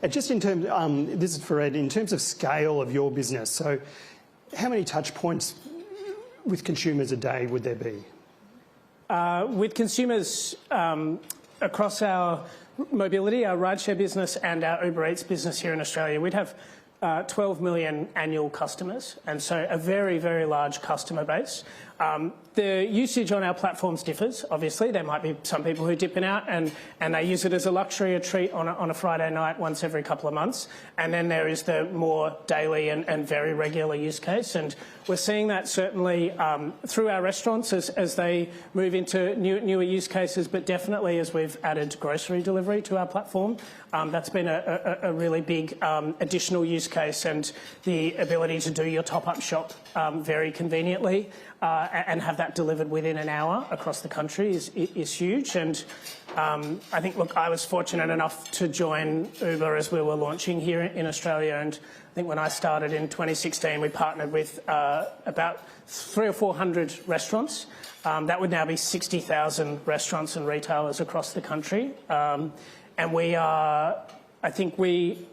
Just in terms, this is for Ed, in terms of scale of your business, so how many touch points with consumers a day would there be? With consumers across our mobility, our rideshare business and our Uber Eats business here in Australia, we'd have 12 million annual customers, and so a very, very large customer base. The usage on our platforms differs, obviously. There might be some people who dip in out and they use it as a luxury, a treat on a Friday night once every couple of months. And then there is the more daily and very regular use case. And we're seeing that certainly through our restaurants as they move into newer use cases, but definitely as we've added grocery delivery to our platform. That's been a really big additional use case, and the ability to do your top-up shop very conveniently and have that delivered within an hour across the country is huge. And I think, look, I was fortunate enough to join Uber as we were launching here in Australia, and I think when I started in 2016 we partnered with about 300 or 400 restaurants. That would now be 60,000 restaurants and retailers across the country. And we are, I think we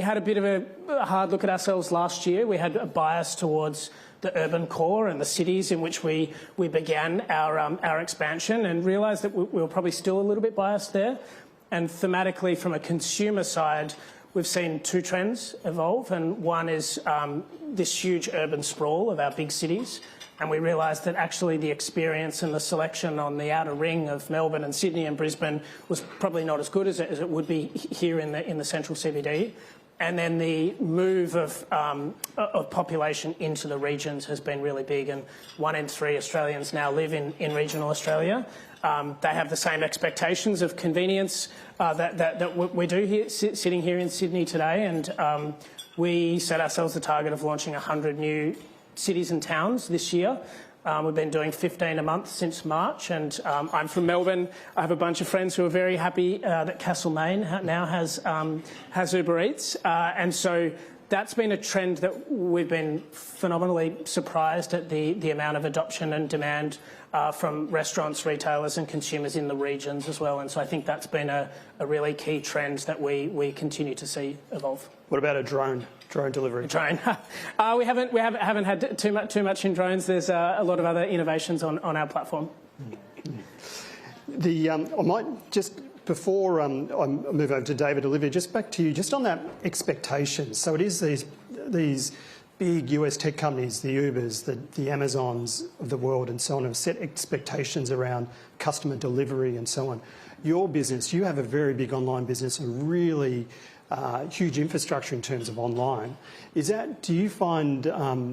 had a bit of a hard look at ourselves last year. We had a bias towards the urban core and the cities in which we began our expansion, and realised that we were probably still a little bit biased there. And thematically, from a consumer side, we've seen two trends evolve, and one is this huge urban sprawl of our big cities. And we realised that actually the experience and the selection on the outer ring of Melbourne and Sydney and Brisbane was probably not as good as it would be here in the central CBD. And then the move of population into the regions has been really big, and 1 in 3 Australians now live in regional Australia. They have the same expectations of convenience that we do here, sitting here in Sydney today, and we set ourselves the target of launching 100 new cities and towns this year. We've been doing 15 a month since March, and I'm from Melbourne. I have a bunch of friends who are very happy that Castlemaine now has Uber Eats, and so that's been a trend that we've been phenomenally surprised at the amount of adoption and demand from restaurants, retailers and consumers in the regions as well. And so I think that's been a really key trend that we continue to see evolve. What about a drone delivery? Drone. We haven't had too much in drones. There's a lot of other innovations on our platform. I might just, before I move over to David, Olivia, just back to you, just on that expectations. So it is these big US tech companies, the Ubers, the Amazons of the world and so on, have set expectations around customer delivery and so on. Your business, you have a very big online business, a really huge infrastructure in terms of online. Do you find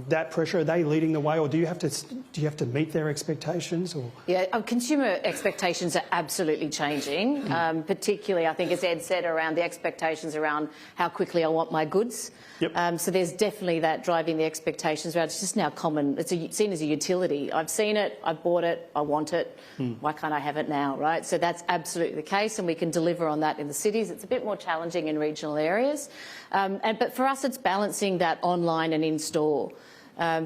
that pressure? Are they leading the way, or do you have to meet their expectations? Or? Yeah, consumer expectations are absolutely changing, particularly, I think, as Ed said, around the expectations around how quickly I want my goods. Yep. So there's definitely that driving the expectations around. It's just now common. It's seen as a utility. I've seen it, I've bought it, I want it. Why can't I have it now, right? So that's absolutely the case, and we can deliver on that in the cities. It's a bit more challenging in regional areas. But for us, it's balancing that online and in-store.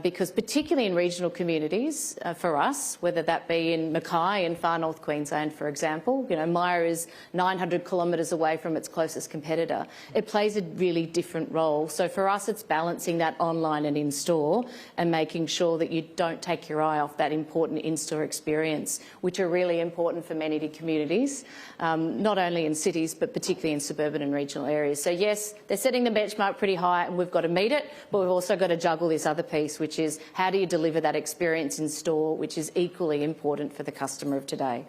Because particularly in regional communities, for us, whether that be in Mackay in far north Queensland, for example, Myer is 900 kilometres away from its closest competitor. It plays a really different role. So for us, it's balancing that online and in-store and making sure that you don't take your eye off that important in-store experience, which are really important for many communities, not only in cities, but particularly in suburban and regional areas. So yes, they're setting the benchmark pretty high and we've got to meet it, but we've also got to juggle this other piece, which is how do you deliver that experience in store, which is equally important for the customer of today.